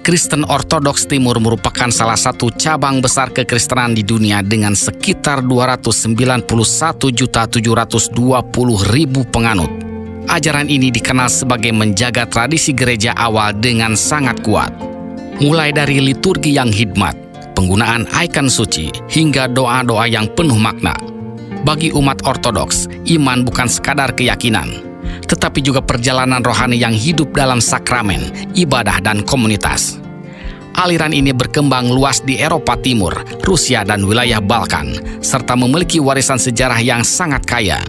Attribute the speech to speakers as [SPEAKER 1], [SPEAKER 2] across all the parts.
[SPEAKER 1] Kristen Ortodoks Timur merupakan salah satu cabang besar kekristenan di dunia dengan sekitar 291.720.000 penganut. Ajaran ini dikenal sebagai menjaga tradisi gereja awal dengan sangat kuat. Mulai dari liturgi yang hikmat, penggunaan ikon suci, hingga doa-doa yang penuh makna. Bagi umat Ortodoks, iman bukan sekadar keyakinan, tetapi juga perjalanan rohani yang hidup dalam sakramen, ibadah, dan komunitas. Aliran ini berkembang luas di Eropa Timur, Rusia, dan wilayah Balkan, serta memiliki warisan sejarah yang sangat kaya.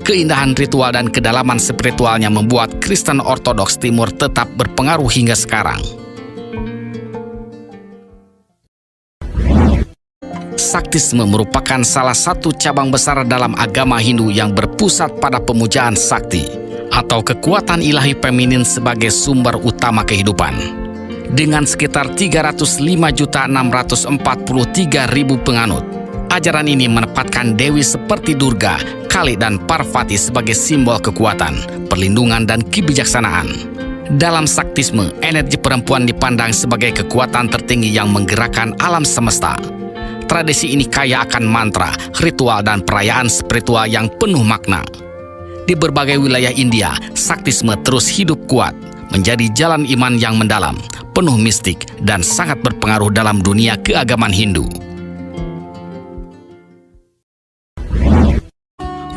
[SPEAKER 1] Keindahan ritual dan kedalaman spiritualnya membuat Kristen Ortodoks Timur tetap berpengaruh hingga sekarang. Saktisme merupakan salah satu cabang besar dalam agama Hindu yang berpusat pada pemujaan sakti, atau kekuatan ilahi feminin sebagai sumber utama kehidupan. Dengan sekitar 305.643.000 penganut, ajaran ini menempatkan dewi seperti Durga, Kali, dan Parvati sebagai simbol kekuatan, perlindungan, dan kebijaksanaan. Dalam saktisme, energi perempuan dipandang sebagai kekuatan tertinggi yang menggerakkan alam semesta. Tradisi ini kaya akan mantra, ritual, dan perayaan spiritual yang penuh makna. Di berbagai wilayah India, saktisme terus hidup kuat, menjadi jalan iman yang mendalam, penuh mistik, dan sangat berpengaruh dalam dunia keagamaan Hindu.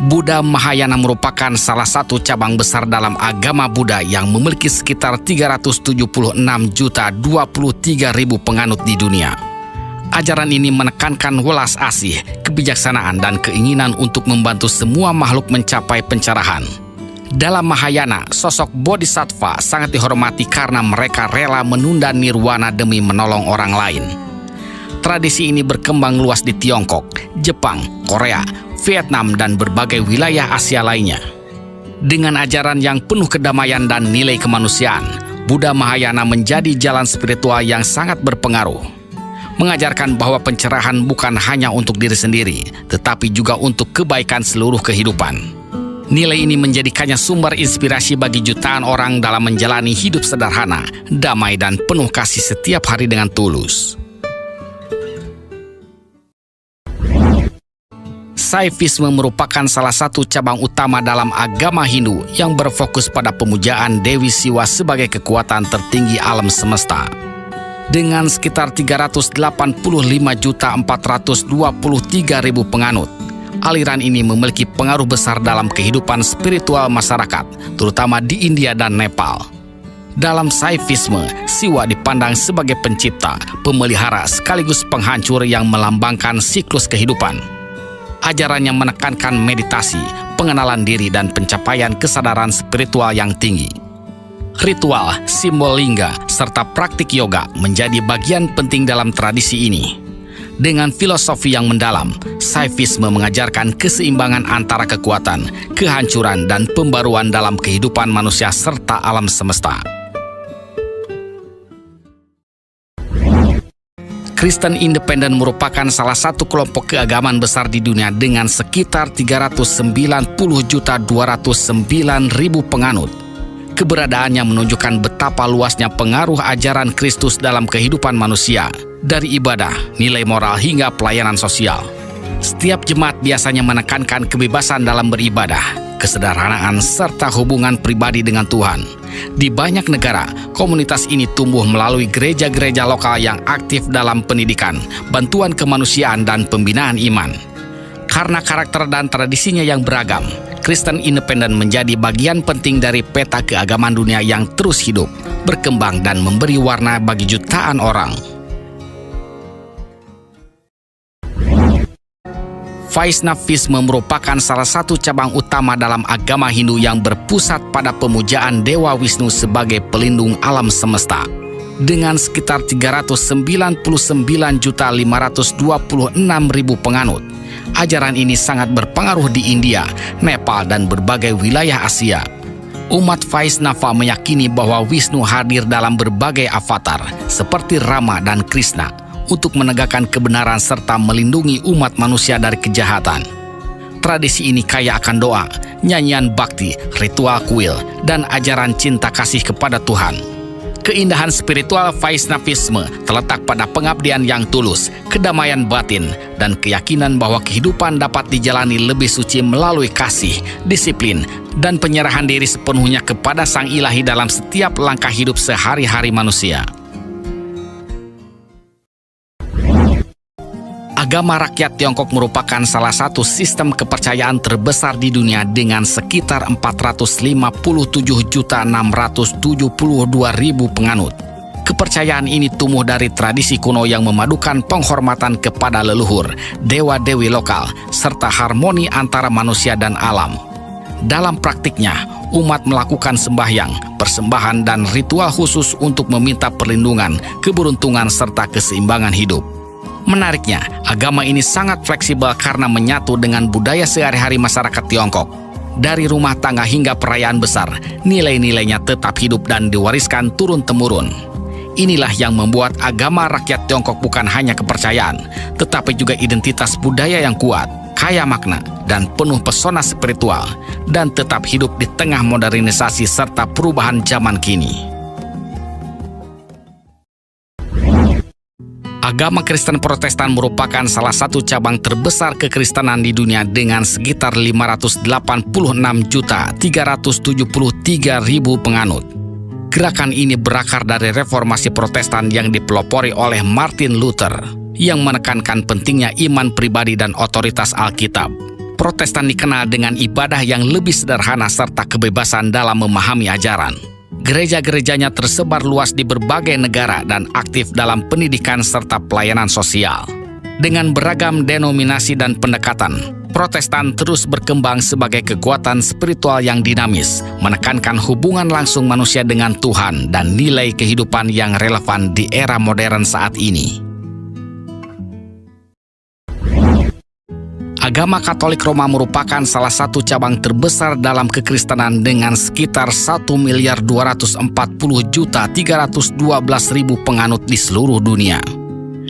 [SPEAKER 1] Buddha Mahayana merupakan salah satu cabang besar dalam agama Buddha yang memiliki sekitar 376.023.000 penganut di dunia. Ajaran ini menekankan welas asih, kebijaksanaan, dan keinginan untuk membantu semua makhluk mencapai pencerahan. Dalam Mahayana, sosok bodhisattva sangat dihormati karena mereka rela menunda nirwana demi menolong orang lain. Tradisi ini berkembang luas di Tiongkok, Jepang, Korea, Vietnam, dan berbagai wilayah Asia lainnya. Dengan ajaran yang penuh kedamaian dan nilai kemanusiaan, Buddha Mahayana menjadi jalan spiritual yang sangat berpengaruh. Mengajarkan bahwa pencerahan bukan hanya untuk diri sendiri, tetapi juga untuk kebaikan seluruh kehidupan. Nilai ini menjadikannya sumber inspirasi bagi jutaan orang dalam menjalani hidup sederhana, damai, dan penuh kasih setiap hari dengan tulus. Saivisme merupakan salah satu cabang utama dalam agama Hindu yang berfokus pada pemujaan Dewi Siwa sebagai kekuatan tertinggi alam semesta. Dengan sekitar 385.423.000 penganut, aliran ini memiliki pengaruh besar dalam kehidupan spiritual masyarakat, terutama di India dan Nepal. Dalam Saivisme, Siwa dipandang sebagai pencipta, pemelihara, sekaligus penghancur yang melambangkan siklus kehidupan. Ajarannya menekankan meditasi, pengenalan diri, dan pencapaian kesadaran spiritual yang tinggi. Ritual, simbol lingga, serta praktik yoga menjadi bagian penting dalam tradisi ini. Dengan filosofi yang mendalam, Saivisme mengajarkan keseimbangan antara kekuatan, kehancuran, dan pembaruan dalam kehidupan manusia serta alam semesta. Kristen Independen merupakan salah satu kelompok keagamaan besar di dunia dengan sekitar 390.209.000 penganut. Keberadaannya menunjukkan betapa luasnya pengaruh ajaran Kristus dalam kehidupan manusia, dari ibadah, nilai moral, hingga pelayanan sosial. Setiap jemaat biasanya menekankan kebebasan dalam beribadah, kesederhanaan, serta hubungan pribadi dengan Tuhan. Di banyak negara, komunitas ini tumbuh melalui gereja-gereja lokal yang aktif dalam pendidikan, bantuan kemanusiaan, dan pembinaan iman. Karena karakter dan tradisinya yang beragam, Kristen Independen menjadi bagian penting dari peta keagamaan dunia yang terus hidup, berkembang, dan memberi warna bagi jutaan orang. Vaishnavisme merupakan salah satu cabang utama dalam agama Hindu yang berpusat pada pemujaan Dewa Wisnu sebagai pelindung alam semesta. Dengan sekitar 399.526.000 penganut, ajaran ini sangat berpengaruh di India, Nepal, dan berbagai wilayah Asia. Umat Vaishnava meyakini bahwa Wisnu hadir dalam berbagai avatar, seperti Rama dan Krishna, untuk menegakkan kebenaran serta melindungi umat manusia dari kejahatan. Tradisi ini kaya akan doa, nyanyian bakti, ritual kuil, dan ajaran cinta kasih kepada Tuhan. Keindahan spiritual Vaishnavisme terletak pada pengabdian yang tulus, kedamaian batin, dan keyakinan bahwa kehidupan dapat dijalani lebih suci melalui kasih, disiplin, dan penyerahan diri sepenuhnya kepada Sang Ilahi dalam setiap langkah hidup sehari-hari manusia. Agama rakyat Tiongkok merupakan salah satu sistem kepercayaan terbesar di dunia dengan sekitar 457.672.000 penganut. Kepercayaan ini tumbuh dari tradisi kuno yang memadukan penghormatan kepada leluhur, dewa-dewi lokal, serta harmoni antara manusia dan alam. Dalam praktiknya, umat melakukan sembahyang, persembahan, dan ritual khusus untuk meminta perlindungan, keberuntungan, serta keseimbangan hidup. Menariknya, agama ini sangat fleksibel karena menyatu dengan budaya sehari-hari masyarakat Tiongkok. Dari rumah tangga hingga perayaan besar, nilai-nilainya tetap hidup dan diwariskan turun-temurun. Inilah yang membuat agama rakyat Tiongkok bukan hanya kepercayaan, tetapi juga identitas budaya yang kuat, kaya makna, dan penuh pesona spiritual, dan tetap hidup di tengah modernisasi serta perubahan zaman kini. Agama Kristen Protestan merupakan salah satu cabang terbesar kekristenan di dunia dengan sekitar 586.373.000 penganut. Gerakan ini berakar dari reformasi Protestan yang dipelopori oleh Martin Luther, yang menekankan pentingnya iman pribadi dan otoritas Alkitab. Protestan dikenal dengan ibadah yang lebih sederhana serta kebebasan dalam memahami ajaran. Gereja-gerejanya tersebar luas di berbagai negara dan aktif dalam pendidikan serta pelayanan sosial. Dengan beragam denominasi dan pendekatan, Protestan terus berkembang sebagai kekuatan spiritual yang dinamis, menekankan hubungan langsung manusia dengan Tuhan dan nilai kehidupan yang relevan di era modern saat ini. Agama Katolik Roma merupakan salah satu cabang terbesar dalam kekristenan dengan sekitar 1.240.312.000 penganut di seluruh dunia.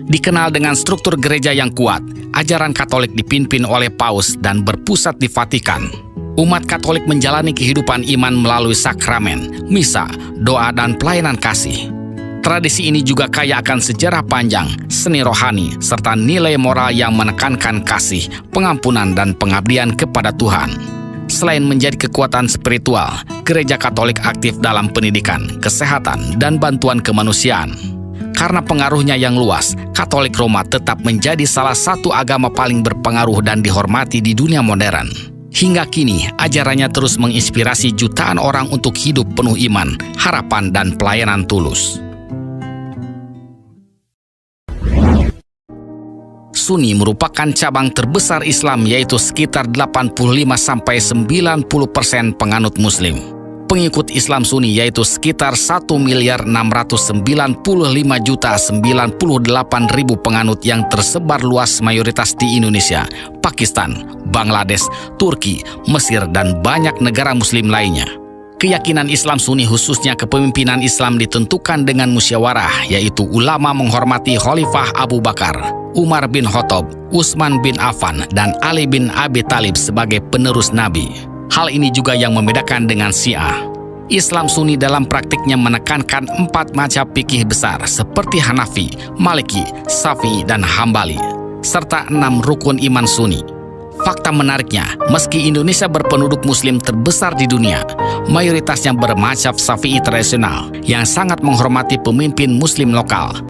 [SPEAKER 1] Dikenal dengan struktur gereja yang kuat, ajaran Katolik dipimpin oleh Paus dan berpusat di Vatikan. Umat Katolik menjalani kehidupan iman melalui sakramen, misa, doa, dan pelayanan kasih. Tradisi ini juga kaya akan sejarah panjang, seni rohani, serta nilai moral yang menekankan kasih, pengampunan, dan pengabdian kepada Tuhan. Selain menjadi kekuatan spiritual, gereja Katolik aktif dalam pendidikan, kesehatan, dan bantuan kemanusiaan. Karena pengaruhnya yang luas, Katolik Roma tetap menjadi salah satu agama paling berpengaruh dan dihormati di dunia modern. Hingga kini, ajarannya terus menginspirasi jutaan orang untuk hidup penuh iman, harapan, dan pelayanan tulus. Sunni merupakan cabang terbesar Islam, yaitu sekitar 85-90% penganut Muslim. Pengikut Islam Sunni yaitu sekitar 1.695.098.000 penganut yang tersebar luas mayoritas di Indonesia, Pakistan, Bangladesh, Turki, Mesir, dan banyak negara Muslim lainnya. Keyakinan Islam Sunni khususnya kepemimpinan Islam ditentukan dengan musyawarah, yaitu ulama menghormati Khalifah Abu Bakar, Umar bin Khattab, Utsman bin Affan, dan Ali bin Abi Thalib sebagai penerus Nabi. Hal ini juga yang membedakan dengan Syiah. Islam Sunni dalam praktiknya menekankan 4 mazhab fikih besar seperti Hanafi, Maliki, Syafi'i, dan Hambali, serta 6 rukun iman Sunni. Fakta menariknya, meski Indonesia berpenduduk Muslim terbesar di dunia, mayoritasnya bermazhab Syafi'i tradisional yang sangat menghormati pemimpin Muslim lokal.